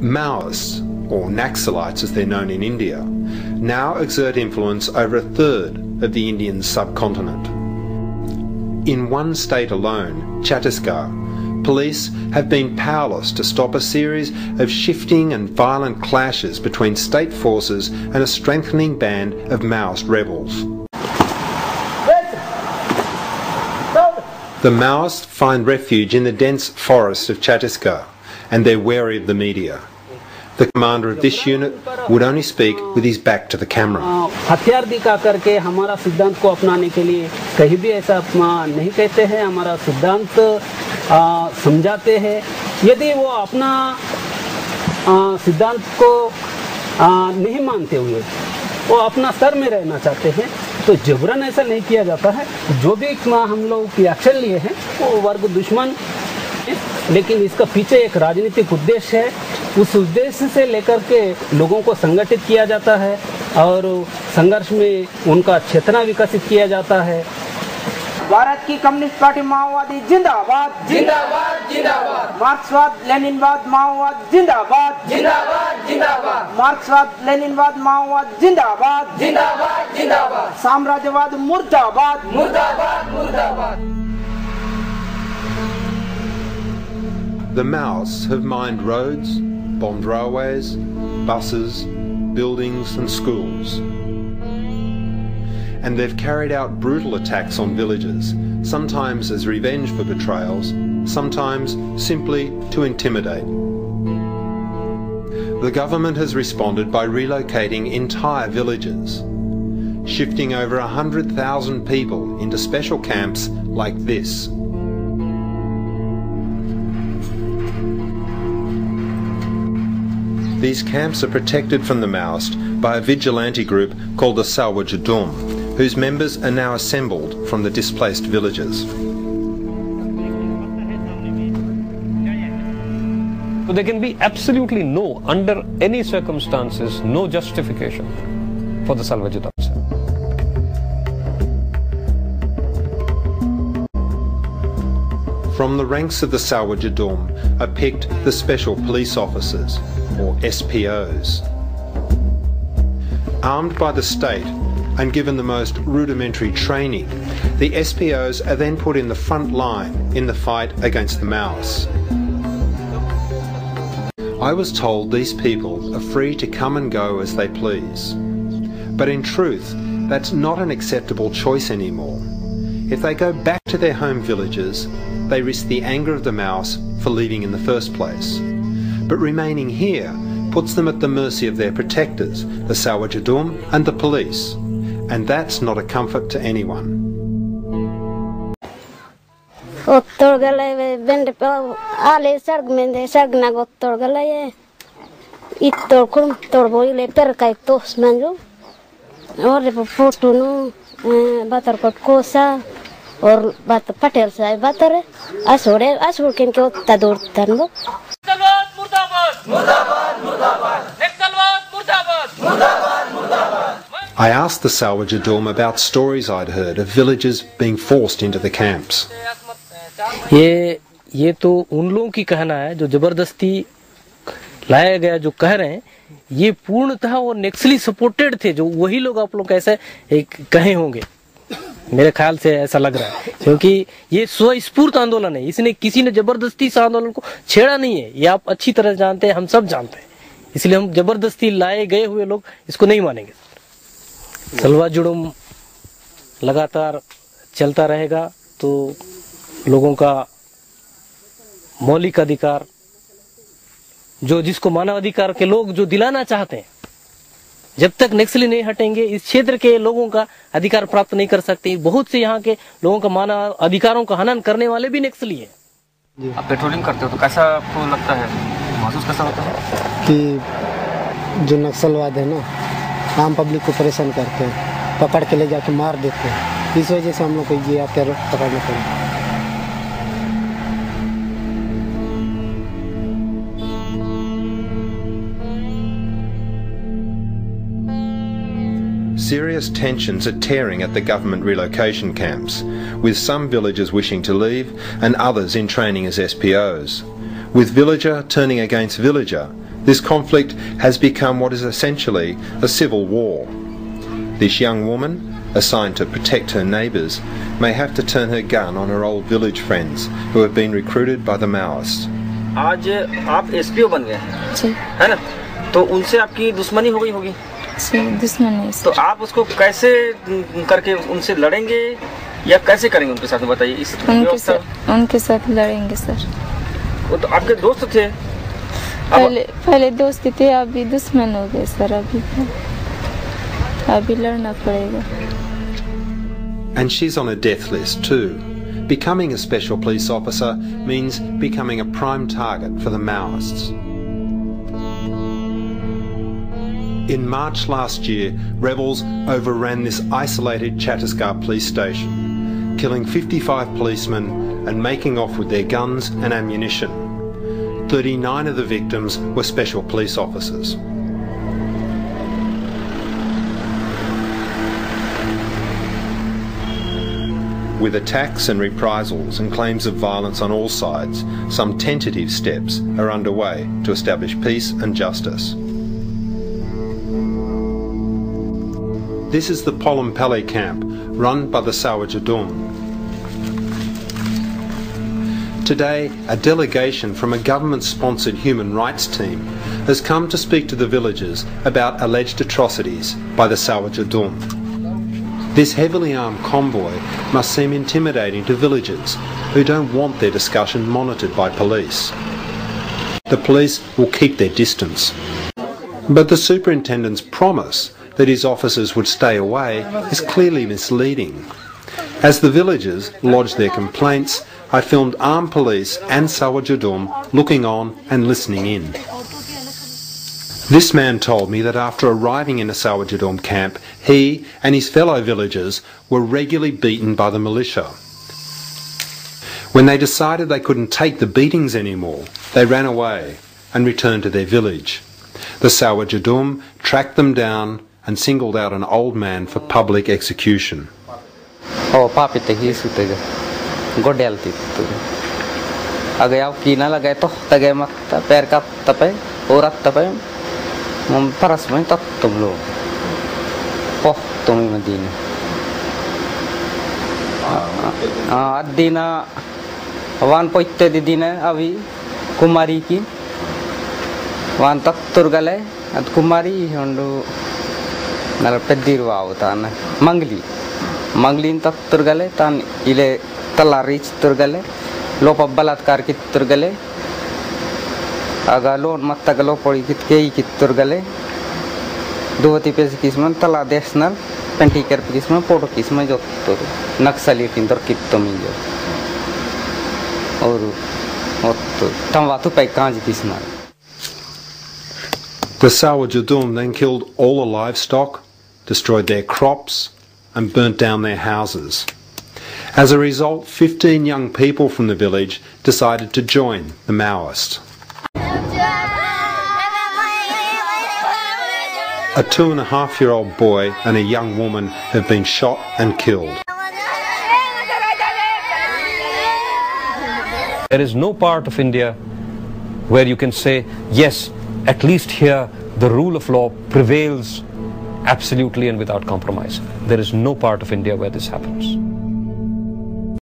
Maoists, or Naxalites as they're known in India, now exert influence over a third of the Indian subcontinent. In one state alone, Chhattisgarh, police have been powerless to stop a series of shifting and violent clashes between state forces and a strengthening band of Maoist rebels. The Maoists find refuge in the dense forests of Chhattisgarh, and they're wary of the media. The commander of this unit would only speak with his back to the camera. हथियार दिखा करके हमारा सिद्धांत को अपनाने के लिए कहीं भी ऐसा नहीं कहते हैं, हमारा सिद्धांत समझाते हैं। यदि वो अपना सिद्धांत को नहीं मानते हुए वो अपना स्तर में रहना चाहते हैं तो जबरन ऐसा नहीं किया जाता है। जो भी हम लोग एक्शन लिए हैं वो वर्ग दुश्मन, लेकिन इसका पीछे एक राजनीतिक उद्देश्य है। उस उद्देश्य से लेकर के लोगों को संगठित किया जाता है और संघर्ष में उनका चेतना विकसित किया जाता है। भारत की कम्युनिस्ट पार्टी माओवादी जिंदाबाद जिंदाबाद जिंदाबाद। मार्क्सवाद लेनिनवाद माओवाद जिंदाबाद जिंदाबाद जिंदाबाद। मार्क्सवाद लेनिनवाद माओवाद जिंदाबाद जिंदाबाद जिंदाबाद। साम्राज्यवाद मुर्दाबाद मुर्दाबाद मुर्दाबाद। The Maoists have mined roads, bombed railways, buses, buildings and schools. And they've carried out brutal attacks on villages, sometimes as revenge for betrayals, sometimes simply to intimidate. The government has responded by relocating entire villages, shifting over 100,000 people into special camps like this. These camps are protected from the Maoists by a vigilante group called the Salwa Judum, whose members are now assembled from the displaced villages. So there can be absolutely under any circumstances, no justification for the Salwa Judum. From the ranks of the Salwa Judum are picked the Special Police Officers, or SPOs. Armed by the state and given the most rudimentary training, the SPOs are then put in the front line in the fight against the Maoists. I was told these people are free to come and go as they please. But in truth, that's not an acceptable choice anymore. If they go back to their home villages, they risk the anger of the Maoists for leaving in the first place. But remaining here puts them at the mercy of their protectors, the Salwa Judum and the police. And that's not a comfort to anyone. और बात पटेल साहब बात रहे असोड़ किन के उतना दूर तनबो नक्सलवाद मुर्दाबाद मुर्दाबाद मुर्दाबाद नक्सलवाद मुर्दाबाद मुर्दाबाद मुर्दाबाद। I asked the Salwa Judum about stories I'd heard of villagers being forced into the camps. ये तो उन लोगों की कहना है जो जबरदस्ती लाया गया, जो कह रहे हैं ये पूर्णतः वो नक्सली सपोर्टेड थे, जो वही लोग आप लोग कैसे कहे होंगे। मेरे ख्याल से ऐसा लग रहा है, क्योंकि ये स्वस्फूर्त आंदोलन है, इसने किसी ने जबरदस्ती इस आंदोलन को छेड़ा नहीं है। ये आप अच्छी तरह जानते हैं, हम सब जानते हैं, इसलिए हम जबरदस्ती लाए गए हुए लोग इसको नहीं मानेंगे। सलवा जुड़ुम लगातार चलता रहेगा तो लोगों का मौलिक अधिकार जो जिसको मानव अधिकार के लोग जो दिलाना चाहते हैं, जब तक नक्सली नहीं हटेंगे इस क्षेत्र के लोगों का अधिकार प्राप्त नहीं कर सकते। बहुत से यहाँ के लोगों का मानव अधिकारों का हनन करने वाले भी नक्सली हैं। आप पेट्रोलिंग करते हो तो कैसा आपको लगता है, महसूस कैसा होता है कि जो नक्सलवाद है ना आम पब्लिक को परेशान करते हैं, पकड़ के ले जाके मार देते हैं, इस वजह से हम लोग को ये आकर पकड़ना पड़ा। Serious tensions are tearing at the government relocation camps, with some villagers wishing to leave and others in training as SPOs. With villager turning against villager, this conflict has become what is essentially a civil war. This young woman, assigned to protect her neighbours, may have to turn her gun on her old village friends who have been recruited by the Maoists. आज आप SPO बन गए है ना, तो उनसे आपकी दुश्मनी हो गई होगी। दुश्मनी। तो आप उसको कैसे करके उनसे लड़ेंगे या कैसे करेंगे उनके साथ, बताइए। इस उनके साथ लड़ेंगे सर। वो तो आपके दोस्त थे। पहले दोस्त थे, अभी दुश्मन हो गए सर। अभी लड़ना पड़ेगा। And she's on a death list too. Becoming a special police officer means becoming a prime target for the Maoists. In March last year, rebels overran this isolated Chhattisgarh police station, killing 55 policemen and making off with their guns and ammunition. 39 of the victims were special police officers. With attacks and reprisals and claims of violence on all sides, some tentative steps are underway to establish peace and justice. This is the Polompele camp run by the Salwa Judum. Today, a delegation from a government-sponsored human rights team has come to speak to the villagers about alleged atrocities by the Salwa Judum. This heavily armed convoy must seem intimidating to villagers who don't want their discussion monitored by police. The police will keep their distance. But the superintendent's promise that his officers would stay away is clearly misleading. As the villagers lodged their complaints, I filmed armed police and Salwa Judum looking on and listening in. This man told me that after arriving in a Salwa Judum camp, he and his fellow villagers were regularly beaten by the militia. When they decided they couldn't take the beatings anymore, they ran away and returned to their village. The Salwa Judum tracked them down and singled out an old man for public execution. Paras main tak tumlo, poh tumi madina. Adina, wan poitte di dina avi kumari ki, wan tak turgale ad kumari hondu nal pedirwa avutana mangli tak turgale tan ile talarich turgale lopa balatkar ki turgale. Agalo matagalo pori kitkei kitturgale dovati pes kisman tala desnal pentiker kisman poto kisman jottor naxali tintor kittomijo oru otto tamwatu pai kanji kisman. The Salwa Judum then killed all the livestock, destroyed their crops and burnt down their houses. As a result, 15 young people from the village decided to join the Maoists. A 2.5-year-old boy and a young woman have been shot and killed. There is no part of India where you can say, yes, at least here the rule of law prevails absolutely and without compromise. There is no part of India where this happens.